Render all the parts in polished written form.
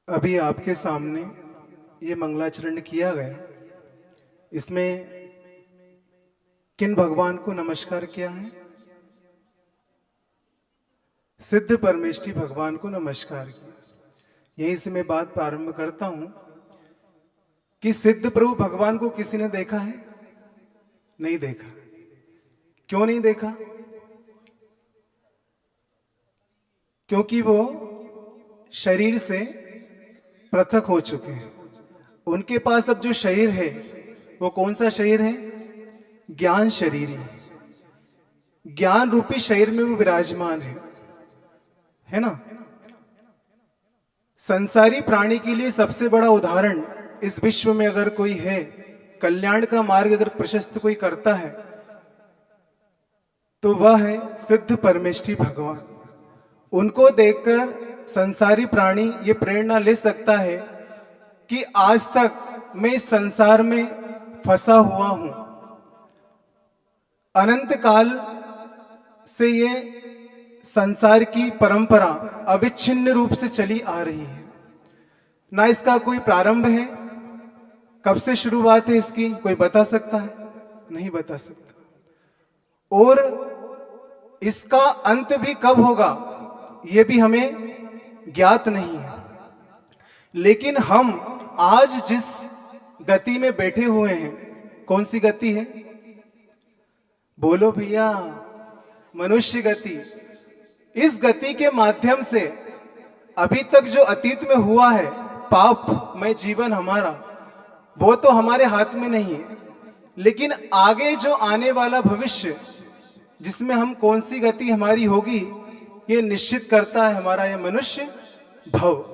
अभी आपके सामने ये मंगलाचरण किया गया, इसमें किन भगवान को नमस्कार किया है? सिद्ध परमेष्ठी भगवान को नमस्कार किया। यहीं से मैं बात प्रारंभ करता हूं कि सिद्ध प्रभु भगवान को किसी ने देखा है? नहीं देखा। क्यों नहीं देखा? क्योंकि वो शरीर से पृथक हो चुके हैं। उनके पास अब जो शरीर है वो कौन सा शरीर है? ज्ञान शरीर है। ज्ञान रूपी शरीर में वो विराजमान है ना? संसारी प्राणी के लिए सबसे बड़ा उदाहरण इस विश्व में अगर कोई है, कल्याण का मार्ग अगर प्रशस्त कोई करता है तो वह है सिद्ध परमेष्ठी भगवान। उनको देखकर संसारी प्राणी ये प्रेरणा ले सकता है कि आज तक मैं इस संसार में फंसा हुआ हूं। अनंत काल से ये संसार की परंपरा अविच्छिन्न रूप से चली आ रही है। ना इसका कोई प्रारंभ है, कब से शुरुआत है इसकी कोई बता सकता है? नहीं बता सकता। और इसका अंत भी कब होगा ये भी हमें ज्ञात नहीं है। लेकिन हम आज जिस गति में बैठे हुए हैं, कौन सी गति है? बोलो भैया, मनुष्य गति। इस गति के माध्यम से अभी तक जो अतीत में हुआ है पापमय जीवन हमारा, वो तो हमारे हाथ में नहीं है। लेकिन आगे जो आने वाला भविष्य, जिसमें हम कौन सी गति हमारी होगी, ये निश्चित करता है हमारा ये मनुष्य भव।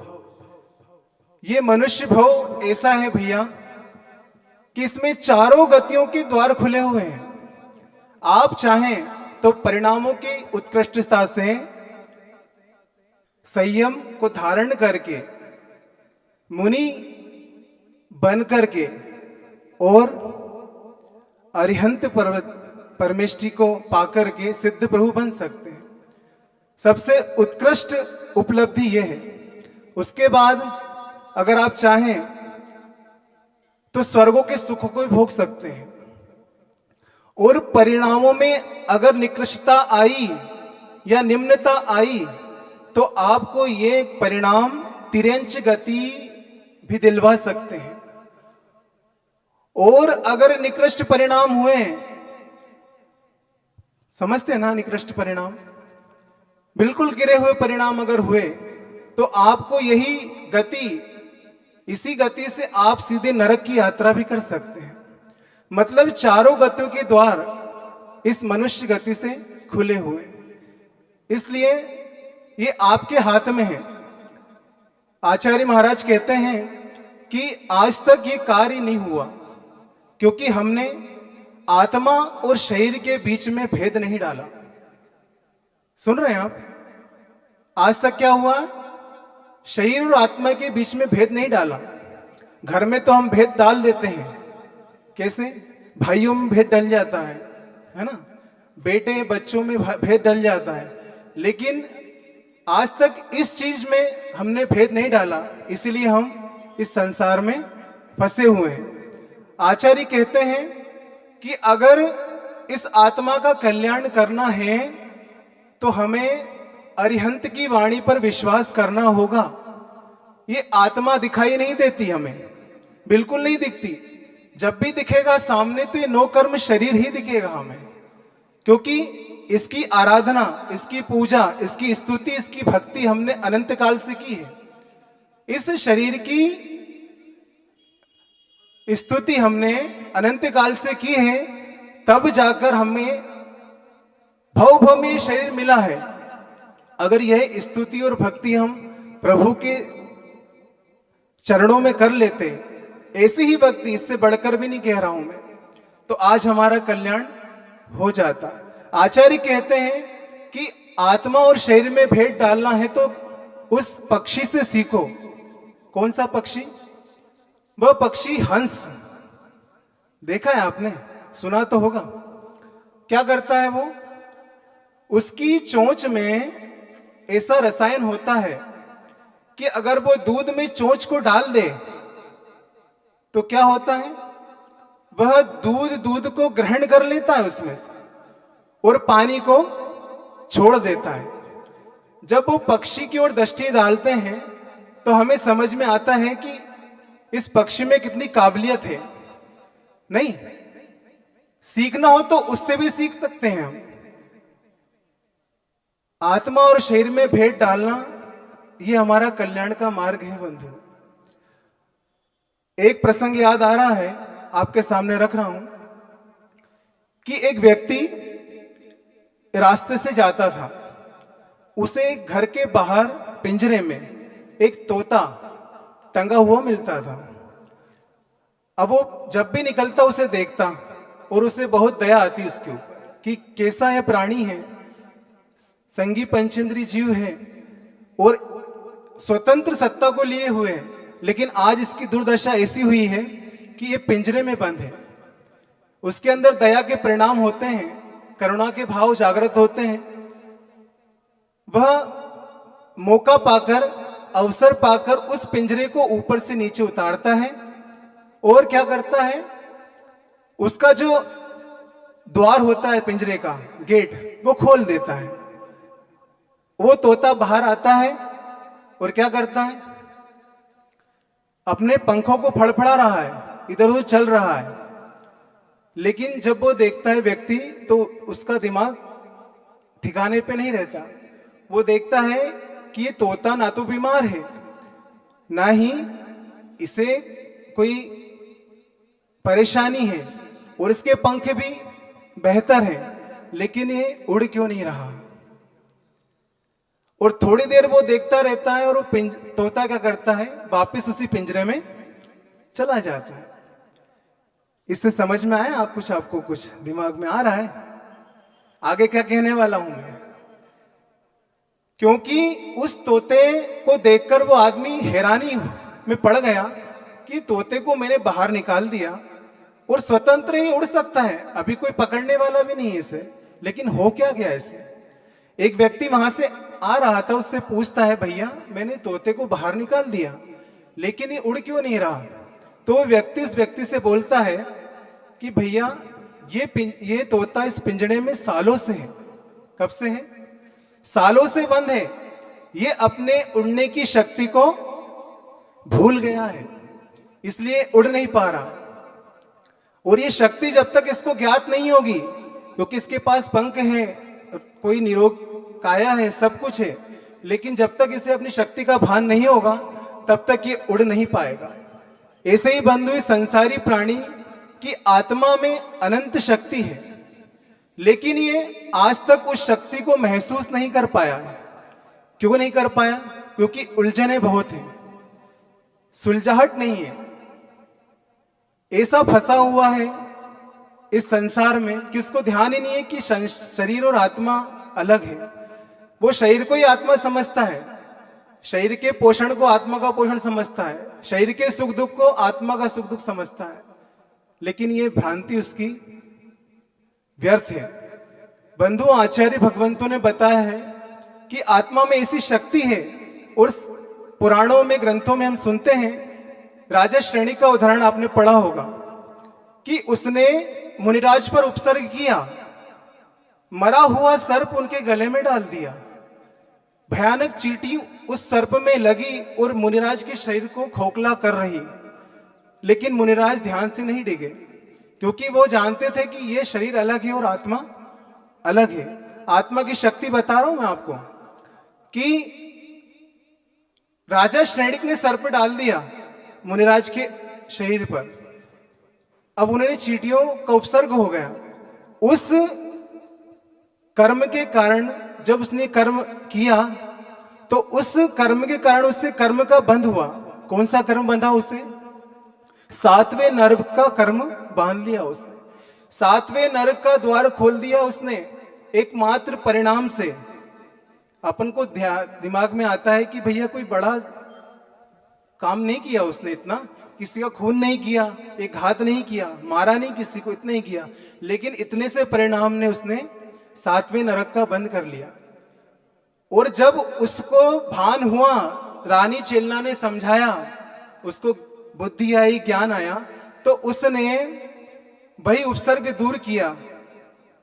ये मनुष्य भव ऐसा है भैया कि इसमें चारों गतियों के द्वार खुले हुए हैं। आप चाहें तो परिणामों की उत्कृष्टता से संयम को धारण करके मुनि बन करके और अरिहंत पर्वत परमेष्ठी को पाकर के सिद्ध प्रभु बन सकते हैं। सबसे उत्कृष्ट उपलब्धि यह है। उसके बाद अगर आप चाहें तो स्वर्गों के सुख को भी भोग सकते हैं। और परिणामों में अगर निकृष्टता आई या निम्नता आई तो आपको ये परिणाम तिरंच गति भी दिलवा सकते हैं। और अगर निकृष्ट परिणाम हुए, समझते हैं ना निकृष्ट परिणाम, बिल्कुल गिरे हुए परिणाम अगर हुए तो आपको यही गति, इसी गति से आप सीधे नरक की यात्रा भी कर सकते हैं। मतलब चारों गतियों के द्वार इस मनुष्य गति से खुले हुए। इसलिए ये आपके हाथ में है। आचार्य महाराज कहते हैं कि आज तक ये कार्य नहीं हुआ क्योंकि हमने आत्मा और शरीर के बीच में भेद नहीं डाला। सुन रहे हैं आप? आज तक क्या हुआ? शरीर और आत्मा के बीच में भेद नहीं डाला। घर में तो हम भेद डाल देते हैं। कैसे? भाइयों में भेद डल जाता है ना? बेटे बच्चों में भेद डल जाता है। लेकिन आज तक इस चीज में हमने भेद नहीं डाला, इसीलिए हम इस संसार में फंसे हुए हैं। आचार्य कहते हैं कि अगर इस आत्मा का कल्याण करना है तो हमें अरिहंत की वाणी पर विश्वास करना होगा। ये आत्मा दिखाई नहीं देती, हमें बिल्कुल नहीं दिखती। जब भी दिखेगा सामने तो ये नो कर्म शरीर ही दिखेगा हमें, क्योंकि इसकी आराधना, इसकी पूजा, इसकी स्तुति, इसकी भक्ति हमने अनंत काल से की है। इस शरीर की स्तुति हमने अनंत काल से की है, तब जाकर हमें भव में शरीर मिला है। अगर यह स्तुति और भक्ति हम प्रभु के चरणों में कर लेते, ऐसी ही भक्ति, इससे बढ़कर भी नहीं कह रहा हूं मैं, तो आज हमारा कल्याण हो जाता। आचार्य कहते हैं कि आत्मा और शरीर में भेद डालना है तो उस पक्षी से सीखो। कौन सा पक्षी? वह पक्षी हंस। देखा है आपने, सुना तो होगा। क्या करता है वो? उसकी चोंच में ऐसा रसायन होता है कि अगर वो दूध में चोंच को डाल दे तो क्या होता है, वह दूध को ग्रहण कर लेता है उसमें से और पानी को छोड़ देता है। जब वो पक्षी की ओर दृष्टि डालते हैं तो हमें समझ में आता है कि इस पक्षी में कितनी काबिलियत है। नहीं, सीखना हो तो उससे भी सीख सकते हैं हम। आत्मा और शरीर में भेद डालना ये हमारा कल्याण का मार्ग है बंधु। एक प्रसंग याद आ रहा है, आपके सामने रख रहा हूं कि एक व्यक्ति रास्ते से जाता था, उसे घर के बाहर पिंजरे में एक तोता टंगा हुआ मिलता था। अब वो जब भी निकलता उसे देखता और उसे बहुत दया आती उसके ऊपर कि कैसा यह प्राणी है, संगी पंचेंद्री जीव है और स्वतंत्र सत्ता को लिए हुए है, लेकिन आज इसकी दुर्दशा ऐसी हुई है कि ये पिंजरे में बंद है। उसके अंदर दया के परिणाम होते हैं, करुणा के भाव जागृत होते हैं। वह मौका पाकर, अवसर पाकर उस पिंजरे को ऊपर से नीचे उतारता है और क्या करता है, उसका जो द्वार होता है पिंजरे का गेट वो खोल देता है। वो तोता बाहर आता है और क्या करता है, अपने पंखों को फड़फड़ा रहा है, इधर उधर चल रहा है। लेकिन जब वो देखता है व्यक्ति तो उसका दिमाग ठिकाने पे नहीं रहता। वो देखता है कि ये तोता ना तो बीमार है, ना ही इसे कोई परेशानी है और इसके पंख भी बेहतर हैं, लेकिन ये उड़ क्यों नहीं रहा। और थोड़ी देर वो देखता रहता है और वो तोता क्या करता है, वापस उसी पिंजरे में चला जाता है। इससे समझ में आया आप कुछ, आपको कुछ दिमाग में आ रहा है आगे क्या कहने वाला हूं मैं? क्योंकि उस तोते को देखकर वो आदमी हैरानी में पड़ गया कि तोते को मैंने बाहर निकाल दिया और स्वतंत्र ही उड़ सकता है, अभी कोई पकड़ने वाला भी नहीं है इसे, लेकिन हो क्या गया इसे। एक व्यक्ति वहां से आ रहा था, उससे पूछता है, भैया मैंने तोते को बाहर निकाल दिया लेकिन ये उड़ क्यों नहीं रहा। तो वो व्यक्ति उस व्यक्ति से बोलता है कि भैया ये तोता इस पिंजरे में सालों से है। कब से है? सालों से बंद है। ये अपने उड़ने की शक्ति को भूल गया है, इसलिए उड़ नहीं पा रहा। और ये शक्ति जब तक इसको ज्ञात नहीं होगी, क्योंकि इसके पास पंख है, कोई निरोग काया है, सब कुछ है, लेकिन जब तक इसे अपनी शक्ति का भान नहीं होगा तब तक ये उड़ नहीं पाएगा। ऐसे ही बंधु संसारी प्राणी की आत्मा में अनंत शक्ति है, लेकिन ये आज तक उस शक्ति को महसूस नहीं कर पाया। क्यों नहीं कर पाया? क्योंकि उलझने बहुत है, सुलझाहट नहीं है। ऐसा फंसा हुआ है इस संसार में कि उसको ध्यान ही नहीं है कि शरीर और आत्मा अलग है। वो शरीर को ही आत्मा समझता है, शरीर के पोषण को आत्मा का पोषण समझता है, शरीर के सुख दुख को आत्मा का सुख दुख समझता है, लेकिन ये भ्रांति उसकी व्यर्थ है। बंधु, आचार्य भगवंतों ने बताया है कि आत्मा में ऐसी शक्ति है, और पुराणों में, ग्रंथों में हम सुनते हैं, राजा श्रेणी का उदाहरण आपने पढ़ा होगा कि उसने मुनिराज पर उपसर्ग किया, मरा हुआ सर्प उनके गले में डाल दिया, भयानक चींटी उस सर्प में लगी और मुनिराज के शरीर को खोखला कर रही, लेकिन मुनिराज ध्यान से नहीं डिगे, क्योंकि वो जानते थे कि ये शरीर अलग है और आत्मा अलग है। आत्मा की शक्ति बता रहा हूं मैं आपको कि राजा श्रेणिक ने सर्प डाल दिया मुनिराज के शरीर पर। अब उन्हें चींटियों का उपसर्ग हो गया। उस कर्म के कारण जब उसने कर्म किया तो उस कर्म के कारण उससे कर्म का बंध हुआ। कौन सा कर्म बंधा उसे? 7वें नरक का कर्म बांध लिया उसने। 7वें नरक का द्वार खोल दिया उसने एकमात्र परिणाम से। अपन को दिमाग में आता है कि भैया कोई बड़ा काम नहीं किया उसने, इतना किसी का खून नहीं किया, एक घात नहीं किया, मारा नहीं किसी को, इतना ही किया, लेकिन इतने से परिणाम ने उसने 7वें नरक का बंद कर लिया। और जब उसको भान हुआ रानी चेलना ने समझाया, उसको बुद्धि आई, ज्ञान आया, तो उसने वही उपसर्ग दूर किया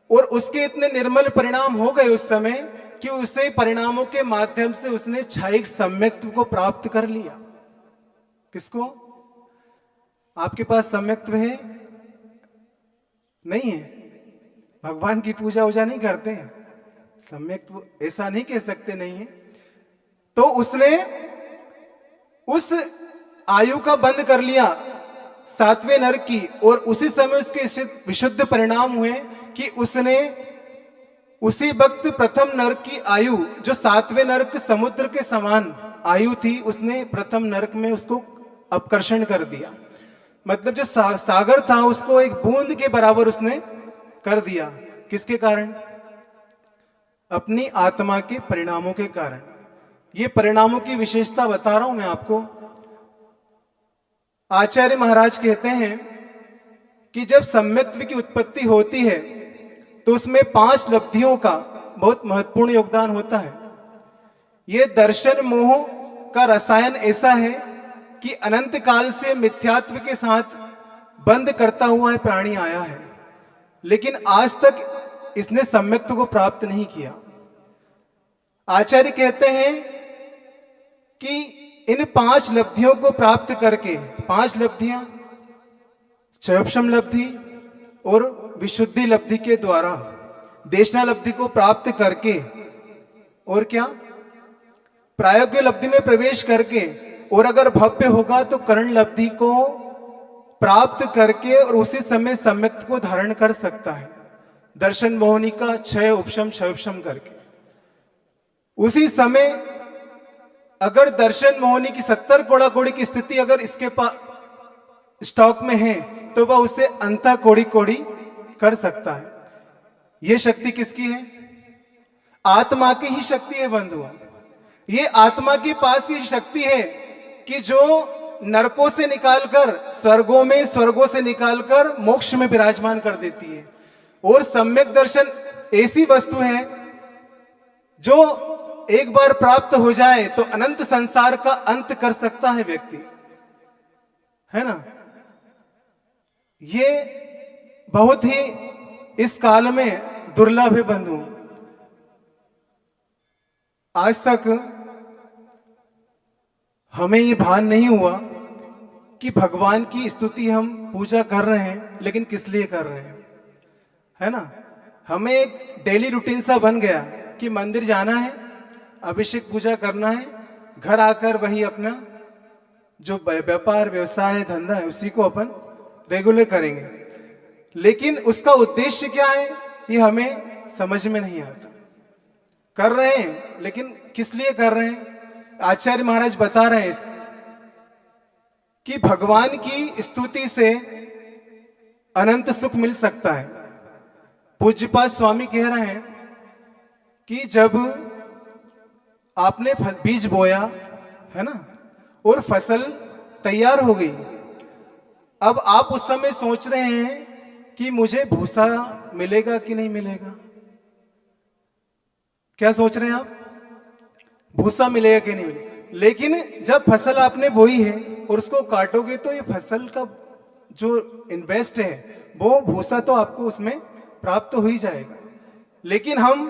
और उसके इतने निर्मल परिणाम हो गए उस समय कि उसे परिणामों के माध्यम से उसने क्षयिक सम्यक्त्व को प्राप्त कर लिया। किसको? आपके पास सम्यक्त्व है? नहीं है? भगवान की पूजा वूजा नहीं करते हैं, सम्यक्त्व ऐसा नहीं कह सकते नहीं है। तो उसने उस आयु का बंद कर लिया 7वें नरक की, और उसी समय उसके विशुद्ध परिणाम हुए कि उसने उसी वक्त प्रथम नरक की आयु, जो 7वें नरक समुद्र के समान आयु थी, उसने प्रथम नरक में उसको अपकर्षण कर दिया। मतलब जो सागर था उसको एक बूंद के बराबर उसने कर दिया। किसके कारण? अपनी आत्मा के परिणामों के कारण। ये परिणामों की विशेषता बता रहा हूं मैं आपको। आचार्य महाराज कहते हैं कि जब सम्यक्त्व की उत्पत्ति होती है तो उसमें 5 लब्धियों का बहुत महत्वपूर्ण योगदान होता है। यह दर्शन मोह का रसायन ऐसा है कि अनंत काल से मिथ्यात्व के साथ बंद करता हुआ प्राणी आया है, लेकिन आज तक इसने सम्यक्त्व को प्राप्त नहीं किया। आचार्य कहते हैं कि इन 5 लब्धियों को प्राप्त करके, 5 लब्धियां क्षयोपशम लब्धि और विशुद्धि लब्धि के द्वारा देशना लब्धि को प्राप्त करके, और क्या, प्रायोग्य लब्धि में प्रवेश करके, और अगर भव्य होगा तो कर्ण लब्धि को प्राप्त करके और उसी समय सम्यक्त्व को धारण कर सकता है, दर्शन मोहनी का क्षय उपशम क्षयोपशम करके। उसी समय अगर दर्शन मोहनी की 70 कोड़ा कोड़ी की स्थिति अगर इसके पास स्टॉक में है तो वह उसे अंतः कोड़ी कोड़ी कर सकता है। यह शक्ति किसकी है? आत्मा की ही शक्ति है बंधु। ये आत्मा के पास ही शक्ति है कि जो नरकों से निकालकर स्वर्गों से निकालकर मोक्ष में विराजमान कर देती है। और सम्यक दर्शन ऐसी वस्तु है जो एक बार प्राप्त हो जाए तो अनंत संसार का अंत कर सकता है व्यक्ति, है ना। ये बहुत ही इस काल में दुर्लभ है बंधु। आज तक हमें ये भान नहीं हुआ कि भगवान की स्तुति हम पूजा कर रहे हैं, लेकिन किस लिए कर रहे हैं, है ना। हमें एक डेली रूटीन सा बन गया कि मंदिर जाना है, अभिषेक पूजा करना है, घर आकर वही अपना जो व्यापार व्यवसाय है, धंधा है, उसी को अपन रेगुलर करेंगे। लेकिन उसका उद्देश्य क्या है ये हमें समझ में नहीं आता। कर रहे हैं लेकिन किस लिए कर रहे हैं? आचार्य महाराज बता रहे हैं कि भगवान की स्तुति से अनंत सुख मिल सकता है। पूज्यपाद स्वामी कह रहे हैं कि जब आपने बीज बोया, है ना, और फसल तैयार हो गई, अब आप उस समय सोच रहे हैं कि मुझे भूसा मिलेगा कि नहीं मिलेगा। क्या सोच रहे हैं आप? भूसा मिलेगा कि नहीं मिलेगा। लेकिन जब फसल आपने बोई है और उसको काटोगे तो ये फसल का जो इन्वेस्ट है वो भूसा तो आपको उसमें प्राप्त हो ही जाएगा। लेकिन हम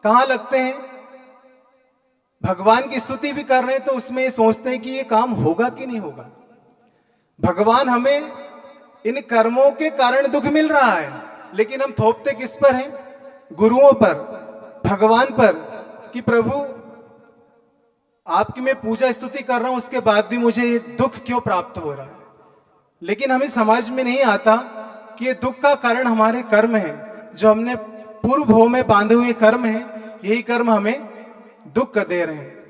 कहां लगते हैं? भगवान की स्तुति भी कर रहे हैं तो उसमें सोचते हैं कि ये काम होगा कि नहीं होगा। भगवान हमें इन कर्मों के कारण दुख मिल रहा है, लेकिन हम थोपते किस पर हैं? गुरुओं पर, भगवान पर, कि प्रभु आपकी मैं पूजा स्तुति कर रहा हूं, उसके बाद भी मुझे ये दुख क्यों प्राप्त हो रहा है। लेकिन हमें समझ में नहीं आता कि ये दुख का कारण हमारे कर्म है, जो हमने पूर्व भव में बांधे हुए कर्म है, यही कर्म हमें दुख दे रहे हैं।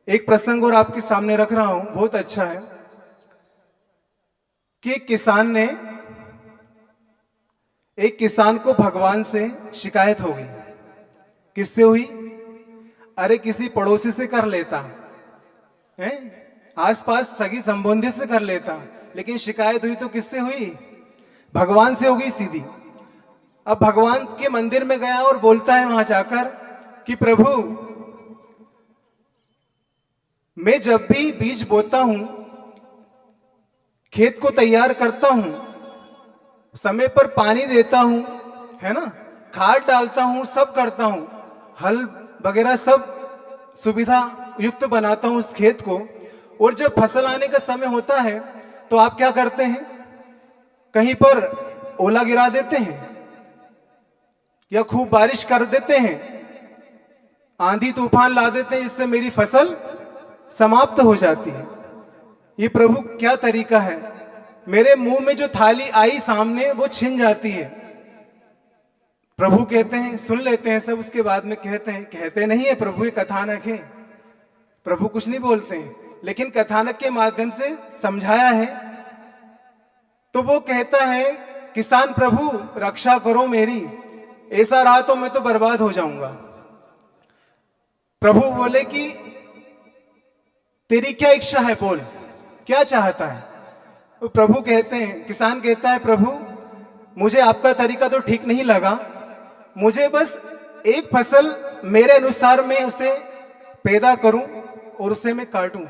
एक प्रसंग और आपके सामने रख रहा हूं, बहुत अच्छा है कि एक किसान को भगवान से शिकायत हो गई। किससे हुई? अरे किसी पड़ोसी से कर लेता है, आसपास सगी संबंधी से कर लेता, लेकिन शिकायत हुई तो किससे हुई? भगवान से हो गई सीधी। अब भगवान के मंदिर में गया और बोलता है वहां जाकर कि प्रभु मैं जब भी बीज बोता हूं, खेत को तैयार करता हूं, समय पर पानी देता हूं, है ना, खाद डालता हूं, सब करता हूं, हल वगैरह सब सुविधा युक्त बनाता हूं उस खेत को। और जब फसल आने का समय होता है तो आप क्या करते हैं? कहीं पर ओला गिरा देते हैं या खूब बारिश कर देते हैं, आंधी तूफान ला देते हैं, जिससे मेरी फसल समाप्त हो जाती है। ये प्रभु क्या तरीका है? मेरे मुंह में जो थाली आई सामने वो छिन जाती है। प्रभु कहते हैं, सुन लेते हैं सब, उसके बाद में कहते नहीं है प्रभु ये कथानक है, प्रभु कुछ नहीं बोलते हैं, लेकिन कथानक के माध्यम से समझाया है। तो वो कहता है, किसान प्रभु रक्षा करो मेरी, ऐसा रहा तो मैं तो बर्बाद हो जाऊंगा। प्रभु बोले कि तेरी क्या इच्छा है, बोल क्या चाहता है। तो प्रभु कहते हैं, किसान कहता है, प्रभु मुझे आपका तरीका तो ठीक नहीं लगा, मुझे बस एक फसल मेरे अनुसार मैं उसे पैदा करूं और उसे मैं काटूं,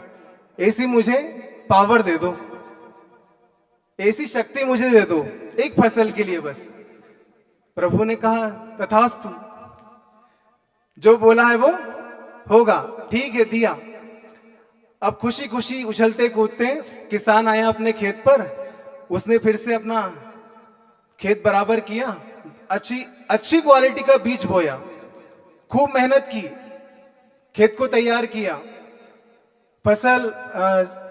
ऐसी मुझे पावर दे दो, ऐसी शक्ति मुझे दे दो, एक फसल के लिए बस। प्रभु ने कहा तथास्तु, जो बोला है वो होगा, ठीक है, दिया। अब खुशी खुशी उछलते कूदते किसान आया अपने खेत पर, उसने फिर से अपना खेत बराबर किया, अच्छी क्वालिटी का बीज बोया, खूब मेहनत की, खेत को तैयार किया, फसल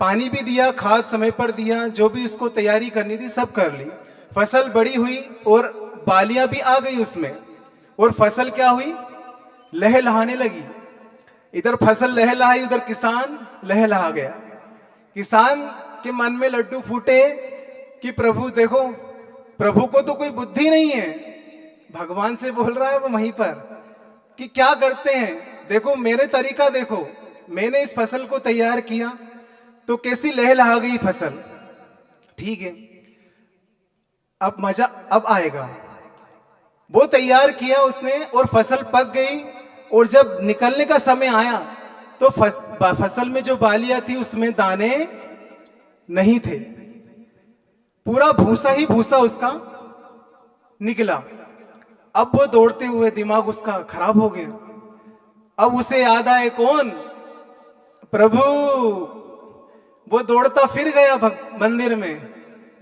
पानी भी दिया, खाद समय पर दिया, जो भी उसको तैयारी करनी थी सब कर ली। फसल बड़ी हुई और बालियां भी आ गई उसमें, और फसल क्या हुई? लहलहाने लगी। इधर फसल लहलहाई, उधर किसान लहलहा गया। किसान के मन में लड्डू फूटे कि प्रभु देखो, प्रभु को तो कोई बुद्धि नहीं है, भगवान से बोल रहा है वो वहीं पर कि क्या करते हैं, देखो मेरे तरीका देखो, मैंने इस फसल को तैयार किया तो कैसी लहलहा गई फसल। ठीक है, अब मजा अब आएगा। वो तैयार किया उसने और फसल पक गई, और जब निकलने का समय आया तो फसल में जो बालियां थी उसमें दाने नहीं थे, पूरा भूसा ही भूसा उसका निकला। अब वो दौड़ते हुए, दिमाग उसका खराब हो गया। अब उसे याद आए कौन? प्रभु। वो दौड़ता फिर गया मंदिर में,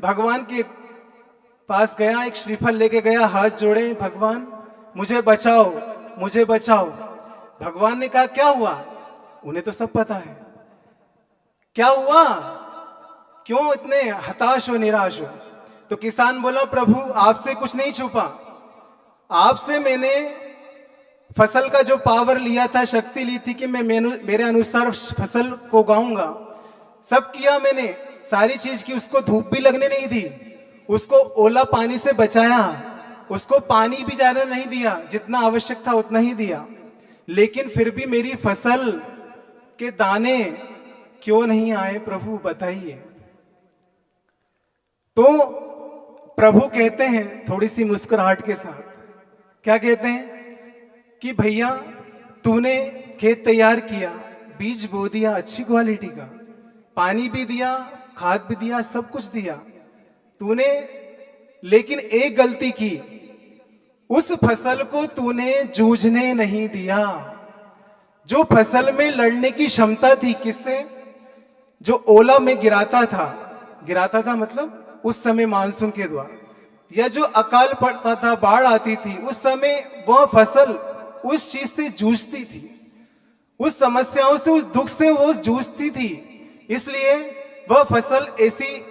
भगवान के पास गया, एक श्रीफल लेके गया, हाथ जोड़े, भगवान मुझे बचाओ, मुझे बचाओ। भगवान ने कहा क्या हुआ? उन्हें तो सब पता है क्या हुआ, क्यों इतने हताश हो, निराश हो? तो किसान बोला, प्रभु आपसे कुछ नहीं छुपा, आपसे मैंने फसल का जो पावर लिया था, शक्ति ली थी कि मैं मेरे अनुसार फसल को उगाऊंगा, सब किया मैंने, सारी चीज की, उसको धूप भी लगने नहीं दी, उसको ओला पानी से बचाया, उसको पानी भी ज्यादा नहीं दिया, जितना आवश्यक था उतना ही दिया, लेकिन फिर भी मेरी फसल के दाने क्यों नहीं आए प्रभु बताइए। तो प्रभु कहते हैं थोड़ी सी मुस्कुराहट के साथ, क्या कहते हैं कि भैया तूने खेत तैयार किया, बीज बो दिया अच्छी क्वालिटी का, पानी भी दिया, खाद भी दिया, सब कुछ दिया तूने, लेकिन एक गलती की, उस फसल को तूने जूझने नहीं दिया। जो फसल में लड़ने की क्षमता थी, किससे? जो ओला में गिराता था मतलब उस समय मानसून के द्वारा, या जो अकाल पड़ता था, बाढ़ आती थी, उस समय वह फसल उस चीज से जूझती थी, उस समस्याओं से, उस दुख से वो जूझती थी, इसलिए वह फसल ऐसी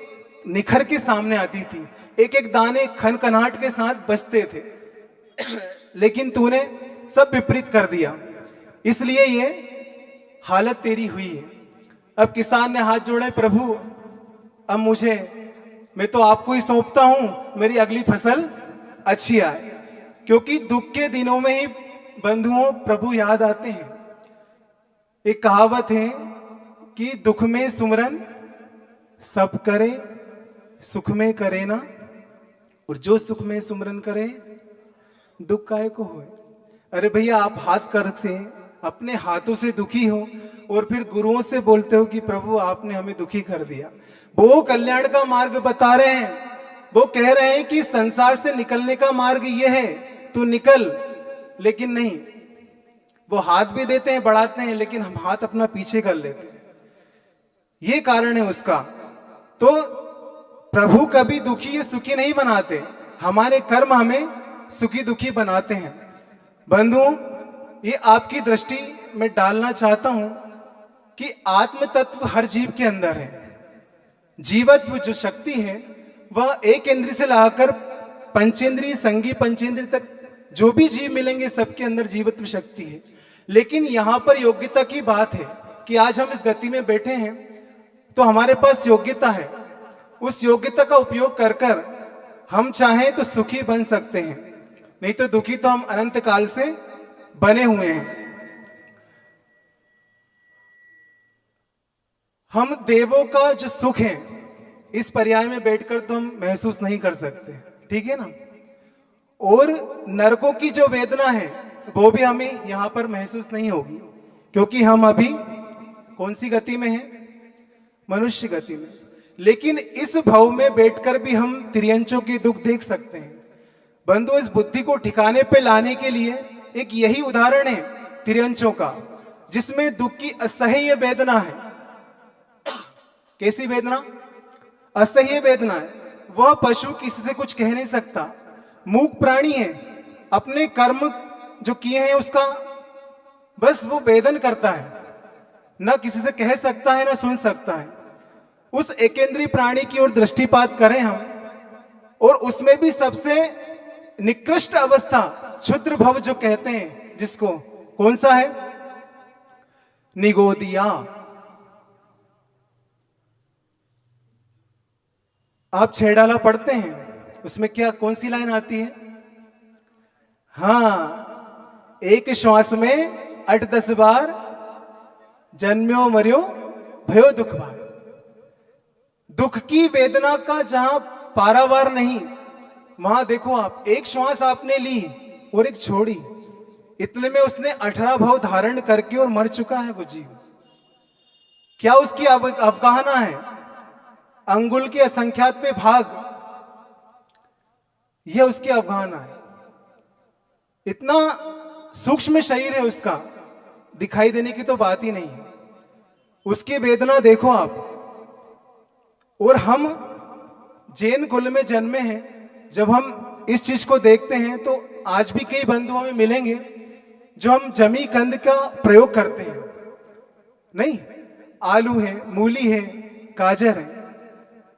निखर के सामने आती थी, एक एक दाने खनखनाहट के साथ बचते थे। लेकिन तूने सब विपरीत कर दिया, इसलिए ये हालत तेरी हुई है। अब किसान ने हाथ जोड़े, प्रभु अब मैं तो आपको ही सौंपता हूं, मेरी अगली फसल अच्छी आए, क्योंकि दुख के दिनों में ही बंधुओं प्रभु याद आते हैं। एक कहावत है कि दुख में सुमरन सब करे, सुख में करे ना, और जो सुख में सुमरन करे दुख काहे को होए। अरे भैया आप हाथ कर से अपने हाथों से दुखी हो और फिर गुरुओं से बोलते हो कि प्रभु आपने हमें दुखी कर दिया। वो कल्याण का मार्ग बता रहे हैं, वो कह रहे हैं कि संसार से निकलने का मार्ग ये है, तू निकल। लेकिन नहीं, वो हाथ भी देते हैं, बढ़ाते हैं, लेकिन हम हाथ अपना पीछे कर लेते हैं। ये कारण है उसका। तो प्रभु कभी दुखी या सुखी नहीं बनाते, हमारे कर्म हमें सुखी दुखी बनाते हैं। बंधुओं, ये आपकी दृष्टि में डालना चाहता हूं कि आत्म तत्व हर जीव के अंदर है। जीवत्व जो शक्ति है वह एक इंद्रिय से लाकर पंचेंद्रिय, संगी पंचेंद्रिय तक जो भी जीव मिलेंगे सबके अंदर जीवत्व शक्ति है। लेकिन यहां पर योग्यता की बात है कि आज हम इस गति में बैठे हैं तो हमारे पास योग्यता है। उस योग्यता का उपयोग कर कर हम चाहें तो सुखी बन सकते हैं, नहीं तो दुखी तो हम अनंत काल से बने हुए हैं। हम देवों का जो सुख है इस पर्याय में बैठकर तो हम महसूस नहीं कर सकते, ठीक है ना। और नरकों की जो वेदना है वो भी हमें यहां पर महसूस नहीं होगी, क्योंकि हम अभी कौन सी गति में हैं? मनुष्य गति में। लेकिन इस भव में बैठकर भी हम त्रियंचों के दुख देख सकते हैं। बंधु, इस बुद्धि को ठिकाने पे लाने के लिए एक यही उदाहरण है त्रियंचों का, जिसमें दुख की असह्य वेदना है। कैसी वेदना? असह्य वेदना है। वह पशु किसी से कुछ कह नहीं सकता, मूक प्राणी है, अपने कर्म जो किए हैं उसका बस वो वेदन करता है, ना किसी से कह सकता है ना सुन सकता है। उस एकेंद्रीय प्राणी की ओर दृष्टिपात करें हम, और उसमें भी सबसे निकृष्ट अवस्था क्षुद्र भव जो कहते हैं जिसको, कौन सा है? निगोदिया। आप छेड़ाला पढ़ते हैं, उसमें क्या कौन सी लाइन आती है? हाँ, एक श्वास में 8-10 बार जन्म्यो मर्यो भयो दुख भार। दुख की वेदना का जहां पारावार नहीं, वहां देखो आप, एक श्वास आपने ली और एक छोड़ी, इतने में उसने 18 भाव धारण करके और मर चुका है वो जीव। क्या उसकी अवगाहना है? अंगुल के असंख्यात में भाग, यह उसकी अवगाहना है। इतना सूक्ष्म शरीर है उसका, दिखाई देने की तो बात ही नहीं है। उसकी वेदना देखो आप। और हम जैन कुल में जन्मे हैं, जब हम इस चीज को देखते हैं तो आज भी कई बंधु हमें मिलेंगे जो हम जमी कंद का प्रयोग करते हैं। नहीं, आलू है, मूली है, गाजर है,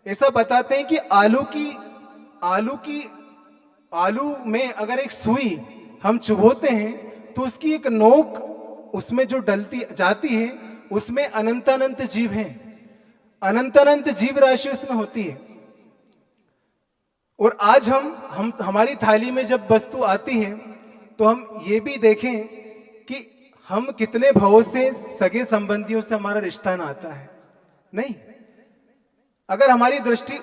ऐसा बताते हैं कि आलू में अगर एक सुई हम चुभोते हैं तो उसकी एक नोक उसमें जो डलती जाती है उसमें अनंत जीव हैं, अनंत जीव राशि उसमें होती है। और आज हम हमारी थाली में जब वस्तु आती है तो हम ये भी देखें कि हम कितने भावों से सगे संबंधियों से हमारा रिश्ता नाता है। नहीं, अगर हमारी दृष्टि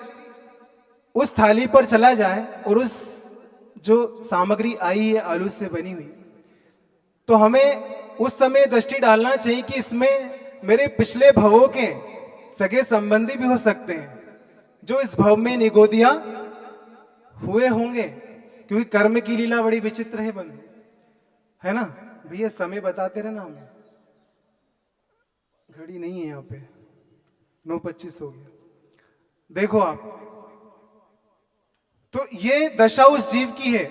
उस थाली पर चला जाए और उस जो सामग्री आई है आलू से बनी हुई, तो हमें उस समय दृष्टि डालना चाहिए कि इसमें मेरे पिछले भवों के सगे संबंधी भी हो सकते हैं जो इस भव में निगोदिया हुए होंगे, क्योंकि कर्म की लीला बड़ी विचित्र है बंधु, है ना। भैया समय बताते रहे ना, हमें घड़ी नहीं है यहाँ पे, 9:25 हो गया। देखो आप, तो ये दशा उस जीव की है।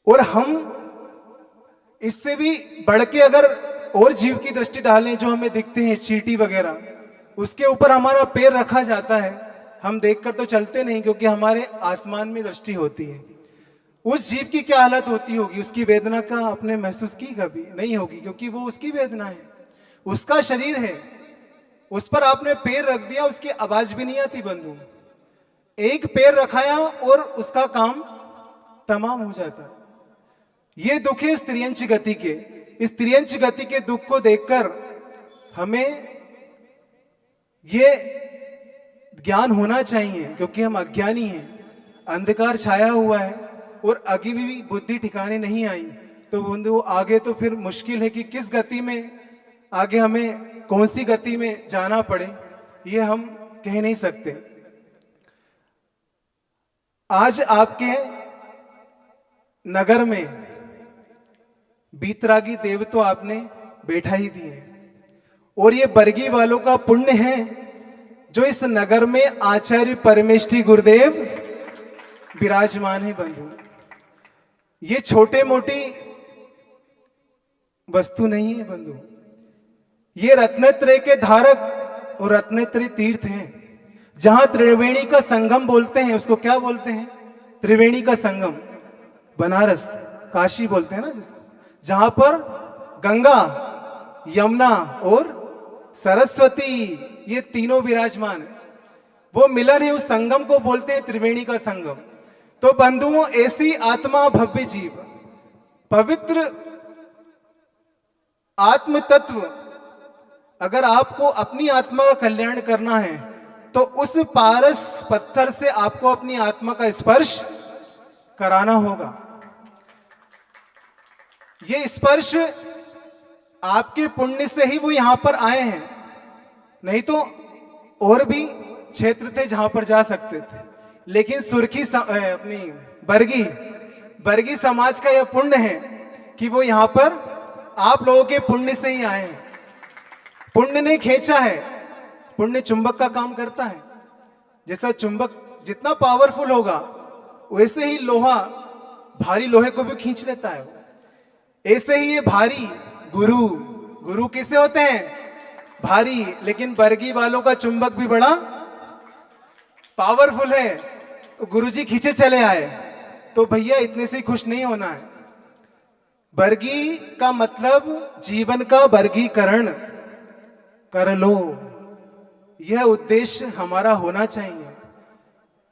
और हम इससे भी बढ़ के अगर और जीव की दृष्टि डालें जो हमें दिखते हैं, चींटी वगैरह, उसके ऊपर हमारा पैर रखा जाता है, हम देखकर तो चलते नहीं क्योंकि हमारे आसमान में दृष्टि होती है। उस जीव की क्या हालत होती होगी? उसकी वेदना का आपने महसूस की? कभी नहीं होगी, क्योंकि वो उसकी वेदना है, उसका शरीर है, उस पर आपने पैर रख दिया, उसकी आवाज भी नहीं आती बंधु। एक पैर रखाया और उसका काम तमाम हो जाता। ये दुख है इस त्रियंच गति के। इस त्रियंच गति के दुख को देखकर हमें ये ज्ञान होना चाहिए, क्योंकि हम अज्ञानी हैं, अंधकार छाया हुआ है और अभी भी बुद्धि ठिकाने नहीं आई। तो बंधु आगे तो फिर मुश्किल है कि किस गति में आगे हमें कौन सी गति में जाना पड़े, ये हम कह नहीं सकते। आज आपके नगर में बीतरागी देव तो आपने बैठा ही दिए, और ये बरगी वालों का पुण्य है जो इस नगर में आचार्य परमेष्ठी गुरुदेव विराजमान है। बंधु, ये छोटे मोटी वस्तु नहीं है बंधु, ये रत्नत्रय के धारक और रत्नत्रय तीर्थ हैं। जहां त्रिवेणी का संगम बोलते हैं, उसको क्या बोलते हैं? त्रिवेणी का संगम, बनारस काशी बोलते हैं ना जिसको, जहां पर गंगा, यमुना और सरस्वती ये तीनों विराजमान है, वो मिलन है, उस संगम को बोलते हैं त्रिवेणी का संगम। तो बंधुओं, ऐसी आत्मा भव्य जीव, पवित्र आत्म तत्व, अगर आपको अपनी आत्मा का कल्याण करना है तो उस पारस पत्थर से आपको अपनी आत्मा का स्पर्श कराना होगा। ये स्पर्श आपके पुण्य से ही वो यहां पर आए हैं, नहीं तो और भी क्षेत्र थे जहां पर जा सकते थे, लेकिन सुर्खी अपनी बरगी समाज का यह पुण्य है कि वो यहां पर आप लोगों के पुण्य से ही आए हैं। पुण्य ने खींचा है, पुण्य चुंबक का काम करता है। जैसा चुंबक जितना पावरफुल होगा वैसे ही लोहा भारी लोहे को भी खींच लेता है। ऐसे ही ये भारी गुरु किसे होते हैं? भारी, लेकिन बरगी वालों का चुंबक भी बड़ा पावरफुल है, तो गुरुजी खींचे चले आए। तो भैया इतने से खुश नहीं होना है। बरगी का मतलब जीवन का वर्गीकरण कर लो, यह उद्देश्य हमारा होना चाहिए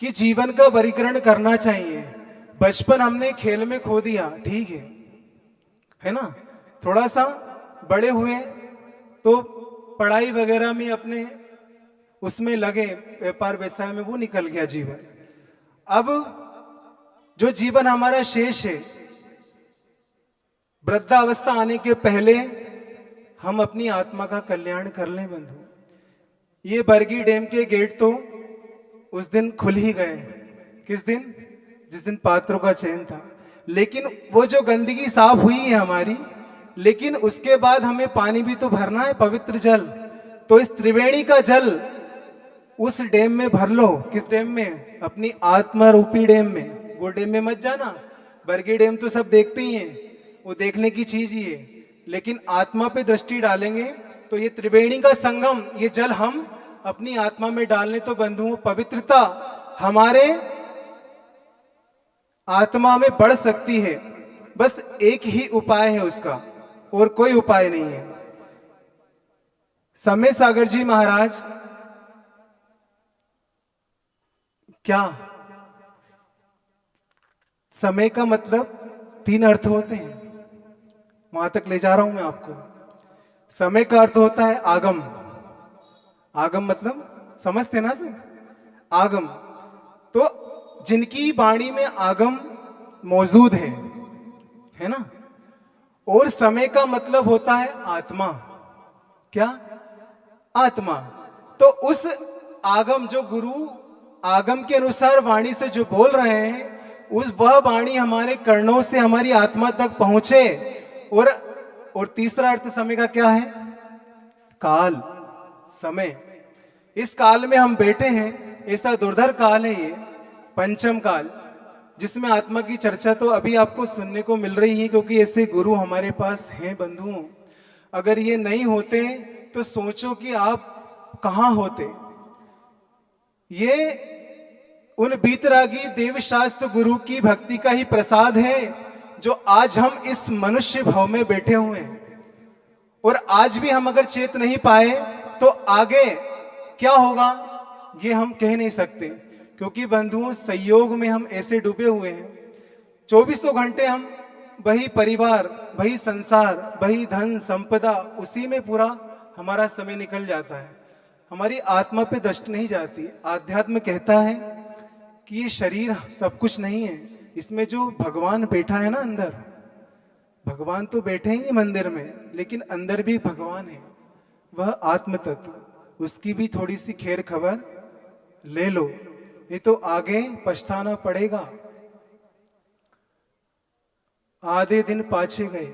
कि जीवन का वर्गीकरण करना चाहिए। बचपन हमने खेल में खो दिया, ठीक है ना, थोड़ा सा बड़े हुए तो पढ़ाई वगैरह में अपने उसमें लगे, व्यापार व्यवसाय में, वो निकल गया जीवन। अब जो जीवन हमारा शेष है, वृद्धावस्था आने के पहले हम अपनी आत्मा का कल्याण कर लें बंधु। ये बरगी डैम के गेट तो उस दिन खुल ही गए। किस दिन? जिस दिन पात्रों का चयन था। लेकिन वो जो गंदगी साफ हुई है हमारी, लेकिन उसके बाद हमें पानी भी तो भरना है, पवित्र जल। तो इस त्रिवेणी का जल उस डैम में भर लो। किस डैम में? अपनी आत्मा रूपी डैम में। वो डैम में मत जाना, बरगी डैम तो सब देखते ही हैं, वो देखने की चीज ही है, लेकिन आत्मा पे दृष्टि डालेंगे तो ये त्रिवेणी का संगम, ये जल हम अपनी आत्मा में डालने तो बंधुओं पवित्रता हमारे आत्मा में बढ़ सकती है। बस एक ही उपाय है उसका, और कोई उपाय नहीं है। समय सागर जी महाराज क्या, समय का मतलब 3 अर्थ होते हैं, वहां तक ले जा रहा हूं मैं आपको। समय का अर्थ होता है आगम। आगम मतलब समझते ना सर? आगम तो जिनकी वाणी में आगम मौजूद है ना। और समय का मतलब होता है आत्मा। क्या? आत्मा। तो उस आगम, जो गुरु आगम के अनुसार वाणी से जो बोल रहे हैं, वह वाणी हमारे कर्णों से हमारी आत्मा तक पहुंचे। और तीसरा अर्थ समय का क्या है? काल, समय। इस काल में हम बैठे हैं, ऐसा दुर्धर काल है ये, पंचम काल, जिसमें आत्मा की चर्चा तो अभी आपको सुनने को मिल रही है, क्योंकि ऐसे गुरु हमारे पास हैं बंधुओं। अगर ये नहीं होते तो सोचो कि आप कहां होते। ये उन बीतरागी देवशास्त्र गुरु की भक्ति का ही प्रसाद है जो आज हम इस मनुष्य भाव में बैठे हुए हैं। और आज भी हम अगर चेत नहीं पाए तो आगे क्या होगा ये हम कह नहीं सकते, क्योंकि बंधुओं संयोग में हम ऐसे डूबे हुए हैं। 24 घंटे हम वही परिवार, वही संसार, वही धन संपदा, उसी में पूरा हमारा समय निकल जाता है। हमारी आत्मा पे दृष्टि नहीं जाती। आध्यात्म कहता है कि ये शरीर सब कुछ नहीं है, इसमें जो भगवान बैठा है ना अंदर, भगवान तो बैठे हैं मंदिर में, लेकिन अंदर भी भगवान है, वह आत्म तत्व, उसकी भी थोड़ी सी खैर खबर ले लो, ये तो आगे पछताना पड़ेगा। आधे दिन पाछे गए,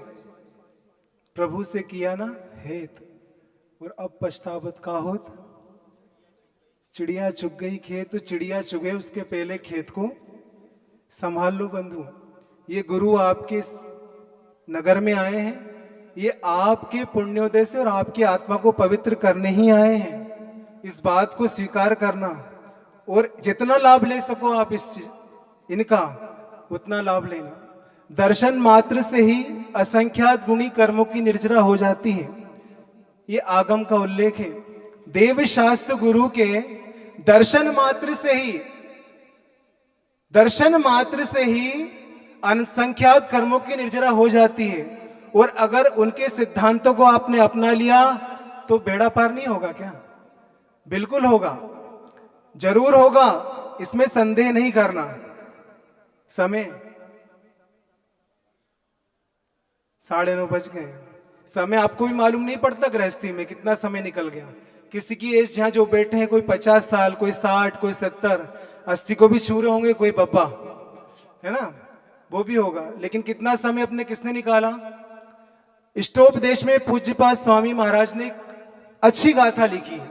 प्रभु से किया ना हेत, और अब पछतावत का होत। चिड़िया चुग गई खेत, तो चिड़िया चुगे उसके पहले खेत को संभाल लो बंधु। ये गुरु आपके नगर में आए हैं, ये आपके पुण्योदय से और आपकी आत्मा को पवित्र करने ही आए हैं। इस बात को स्वीकार करना, और जितना लाभ ले सको आप इनका उतना लाभ लेना। दर्शन मात्र से ही असंख्यात गुणी कर्मों की निर्जरा हो जाती है, ये आगम का उल्लेख है। देव शास्त्र गुरु के दर्शन मात्र से ही असंख्यात कर्मों की निर्जरा हो जाती है। और अगर उनके सिद्धांतों को आपने अपना लिया तो बेड़ा पार नहीं होगा क्या? बिल्कुल होगा, जरूर होगा, इसमें संदेह नहीं करना। समय 9:30 बज गए। समय आपको भी मालूम नहीं पड़ता गृहस्थी में कितना समय निकल गया। किसी की एज जहां जो बैठे हैं, कोई 50 साल, कोई 60, कोई 70, 80 को भी छू रहे होंगे, कोई बब्बा है ना, वो भी होगा। लेकिन कितना समय अपने किसने निकाला? इष्टोपदेश में पूज्यपाद स्वामी महाराज ने अच्छी गाथा लिखी है।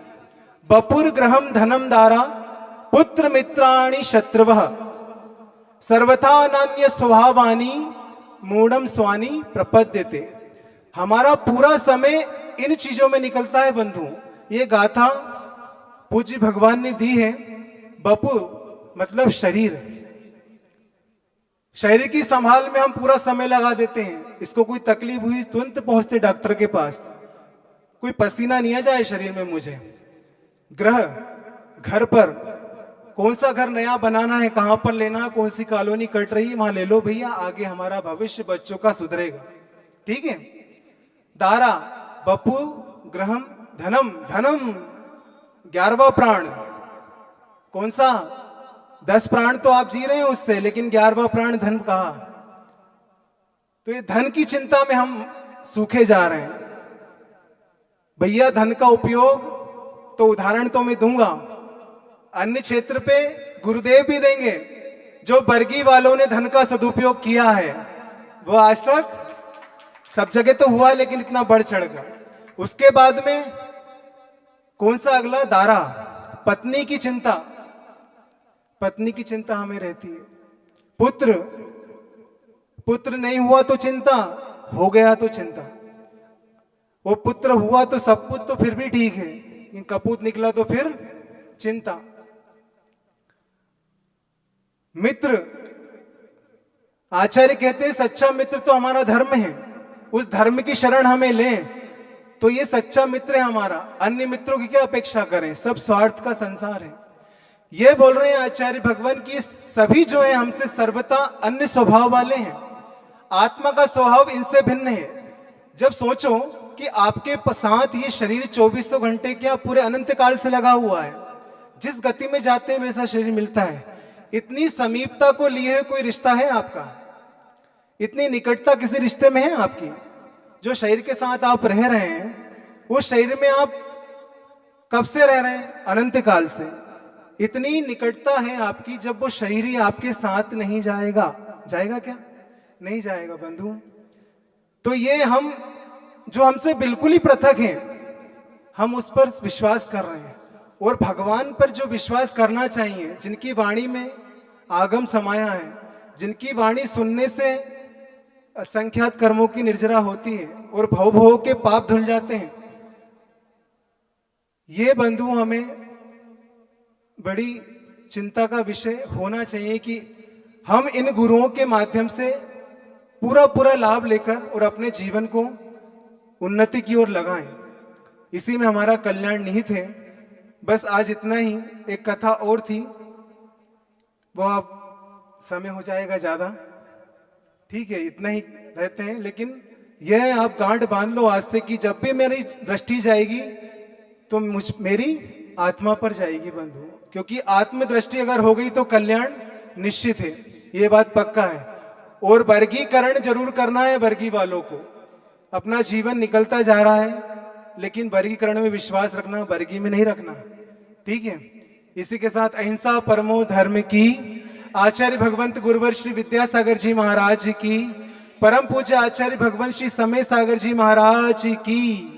बपुर ग्रहम धनम दारा पुत्र मित्राणि शत्रुवः सर्वथा नान्य स्वभावानी मूढ़म स्वानी प्रपद्यते। हमारा पूरा समय इन चीजों में निकलता है बंधु। ये गाथा पूज्य भगवान ने दी है। बपु मतलब शरीर, शरीर की संभाल में हम पूरा समय लगा देते हैं। इसको कोई तकलीफ हुई तुरंत पहुंचते डॉक्टर के पास, कोई पसीना नहीं आ जाए शरीर में मुझे। ग्रह, घर पर कौन सा घर नया बनाना है, कहां पर लेना है, कौन सी कॉलोनी कट रही है, वहां ले लो भैया, आगे हमारा भविष्य बच्चों का सुधरेगा। ठीक है। दारा बपु ग्रहम धनम, धनम 11वां प्राण। कौन सा? 10 प्राण तो आप जी रहे हैं उससे, लेकिन 11वां प्राण धन कहा। तो ये धन की चिंता में हम सूखे जा रहे हैं भैया। धन का उपयोग तो उदाहरण तो मैं दूंगा, अन्य क्षेत्र पे गुरुदेव भी देंगे। जो बरगी वालों ने धन का सदुपयोग किया है, वो आज तक सब जगह तो हुआ, लेकिन इतना बढ़ चढ़ गया। उसके बाद में कौन सा अगला? दारा, पत्नी की चिंता। पत्नी की चिंता हमें रहती है। पुत्र, पुत्र नहीं हुआ तो चिंता, हो गया तो चिंता। वो पुत्र हुआ तो सपूत तो फिर भी ठीक है, लेकिन कपूत निकला तो फिर चिंता। मित्र, आचार्य कहते हैं सच्चा मित्र तो हमारा धर्म है, उस धर्म की शरण हमें लें तो ये सच्चा मित्र है हमारा। अन्य मित्रों की क्या अपेक्षा करें, सब स्वार्थ का संसार है। ये बोल रहे हैं आचार्य भगवान की सभी जो है हमसे सर्वथा अन्य स्वभाव वाले हैं। आत्मा का स्वभाव इनसे भिन्न है। जब सोचो कि आपके साथ ये शरीर 2400 घंटे क्या पूरे अनंत काल से लगा हुआ है, जिस गति में जाते हैं वैसा शरीर मिलता है। इतनी समीपता को लिए कोई रिश्ता है आपका? इतनी निकटता किसी रिश्ते में है आपकी? जो शरीर के साथ आप रह रहे हैं, उस शरीर में आप कब से रह रहे हैं? अनंत काल से। इतनी निकटता है आपकी, जब वो शरीर ही आपके साथ नहीं जाएगा, जाएगा क्या? नहीं जाएगा बंधु। तो ये हम जो हमसे बिल्कुल ही पृथक हैं, हम उस पर विश्वास कर रहे हैं। और भगवान पर जो विश्वास करना चाहिए, जिनकी वाणी में आगम समाया है, जिनकी वाणी सुनने से असंख्यात कर्मों की निर्जरा होती है और भव भव के पाप धुल जाते हैं, ये बंधु हमें बड़ी चिंता का विषय होना चाहिए कि हम इन गुरुओं के माध्यम से पूरा लाभ लेकर और अपने जीवन को उन्नति की ओर लगाएं। इसी में हमारा कल्याण निहित है। बस आज इतना ही। एक कथा और थी, वो आप समय हो जाएगा ज्यादा, ठीक है, इतना ही रहते हैं। लेकिन यह आप गांठ बांध लो आज से कि जब भी मेरी दृष्टि जाएगी तो मेरी आत्मा पर जाएगी बंधु। क्योंकि आत्म दृष्टि अगर हो गई तो कल्याण निश्चित है, ये बात पक्का है। और वर्गीकरण जरूर करना है वर्गी वालों को। अपना जीवन निकलता जा रहा है, लेकिन वर्गीकरण में विश्वास रखना, वर्गी में नहीं रखना। ठीक है, इसी के साथ अहिंसा परमो धर्म की, आचार्य भगवंत गुरुवर श्री विद्यासागर जी महाराज की, परम पूज्य आचार्य भगवंत श्री समय सागर जी महाराज की।